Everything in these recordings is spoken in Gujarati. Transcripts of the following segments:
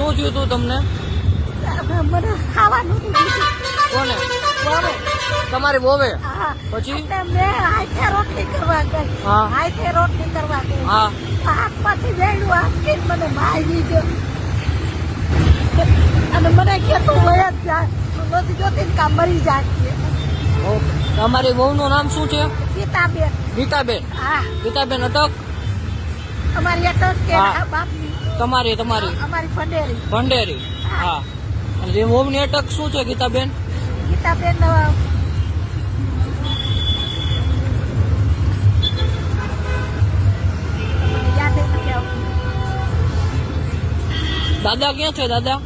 શું થયું તું તમને? મને ખાવાનું કોને? બોલે તમારી વોવે? હા પછી? મેં હાથે રોટલી કરવા ગઈ. હા. હાથે રોટલી કરવા ગઈ. હા. હાથમાંથી વેડું હાથથી મને મારી ગયો અને મને કે તું વયા જ જા, તું નથી જોતી ને કાં મરી જાય. ઓકે. તમારી વહુનું નામ શું છે? ગીતાબેન. ગીતાબેન. હા ગીતાબેન અટક? અમારી અટક કે હા. બાપની તમારી અમારી ભંડેરી. ભંડેરી. હા. અને જે વહુની અટક શું છે ગીતાબેન? ગીતાબેન યાદ નથી આવતું. દાદા ક્યાં છે દાદા?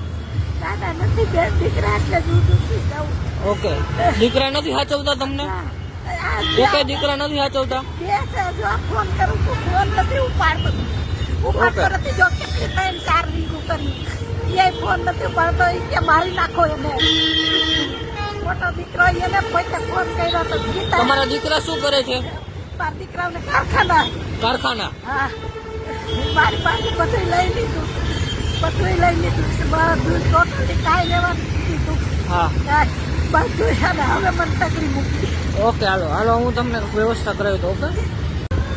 દાદા નથી, બેન દીકરા એટલે જુદું થઈ જવું. ઓકે. દીકરા નથી સાચવતા તમને? ઓકે, દીકરા નથી સાચવતા? જો ફોન કરું તો ફોન નથી ઉપાડતો. ઉપાડતો નથી. જો કેટલી 3-4 વીઘું કર્યું એ ફોન નથી ઉપાડતો. એ કે મારી નાખો એને. મોટો દીકરો એને પોતે ફોન કર્યો તો તમારા દીકરા શું કરે છે? મારા દીકરાને કારખાના. કારખાના? હા. મારી પાસે બધું લઈ લીધું. બધું લઈ લીધું. બધું ટોટલી કાંઈ લેવાનું દીધું. હા. બધું છે ને હવે મને તકલીફ મૂકી. ઓકે, હાલો હું તમને વ્યવસ્થા કરાવી દઉં. ઓકે.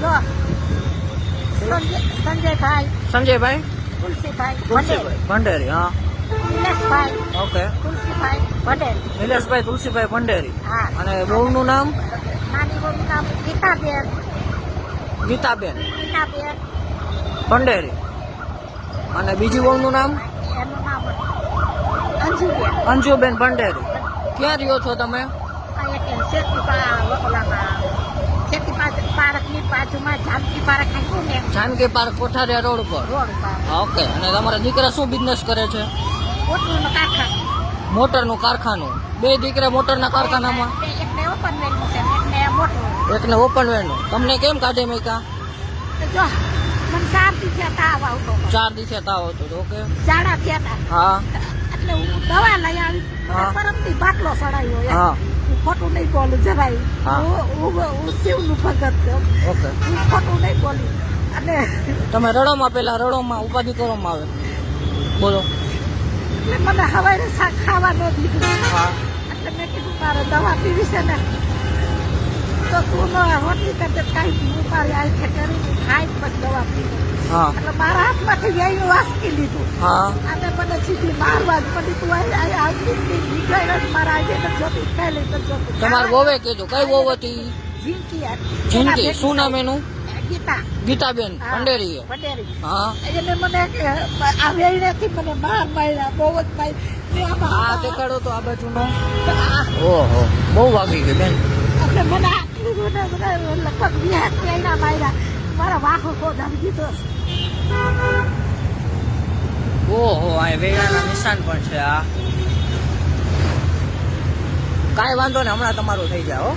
જો સંજયભાઈ, સંજયભાઈ? તુલસીભાઈ ભંડેરી. હા. નિલેશભાઈ, ઓકે. તુલસીભાઈ ભંડેરી. નિલેશભાઈ તુલસીભાઈ ભંડેરી. હા. અને વહુનું નામ? નાની વહુનું નામ ગીતાબેન. ગીતાબેન ગીતાબેન ભંડેરી. અને બીજી વહુનું નામ? એનું નામ અંજુબેન. અંજુબેન ભંડેરી. ક્યાં રહ્યો છો તમે? પાર્કની બાજુમાં જાનકી પાર્ક આવ્યું ને જાનકી પાર્ક કોઠારિયા રોડ પર. રોડ પર ઓકે. અને તમારા દીકરા શું બિઝનેસ કરે છે? મોટરનું કારખાનું. મોટરનું કારખાનું. બે દીકરા મોટરના કારખાનામાં? એકને ઓપન વેલનું છે એકને મોટર. એકને ઓપન વેરનું. તમને કેમ કાઢી મૂક્યા? જો મને 4 દિવસે તાવ આવતો. 4 દિવસે તાવ હતો. ઓકે. ઝાડા થયા હતા. હા. એટલે હું દવા લઈ આવી. હા. પરમથી બાટલો સડાયો. હા. હું ખોટું નહીં બોલું જરાય. હા. હું શિવનું ભગત છું. ઓકે. હું ખોટું નહીં બોલું. અને તમે રડોમાં પેલા રડોમાં ઉપાધિ કરવામાં આવે. બોલો. એટલે મને હવારે ખાવા ન દીધું. હા. એટલે મેં કીધું મારે દવા પીવી છે ને તો તું રોટલી કરજે કાંઈ હું મારી આંખે કરી ખાઈ પછી દવા પીવું. હા. એટલે મારા હાથમાંથી વ્યયનું વાસકી લીધું. હા. અને મને સીધી મારવા જ પડી. તું આવતી મારા આજે તો જોતી પહેલી તો જોતી. તમારી વોવે કીધું. કઈ વોવ હતી? જિંદગી. શું નામ એનું? ગીતા. ગીતાબેન ભંડેરી. ભંડેરી. હા. એને મને આ વેણેથી મને માર્યા બહુ જ માર્યા. આ દેખાડો તો આ બાજુનો. ઓહો, બહુ વાગી ગઈ બેન. એટલે મને આટલી લગભગ 20 વેણા માર્યા. મારા વાહો ધમકી દીધો. ઓહો, આ વેગાના નિશાન પણ છે. આ કાંઈ વાંધો ને, હમણાં તમારું થઈ જાય. હો.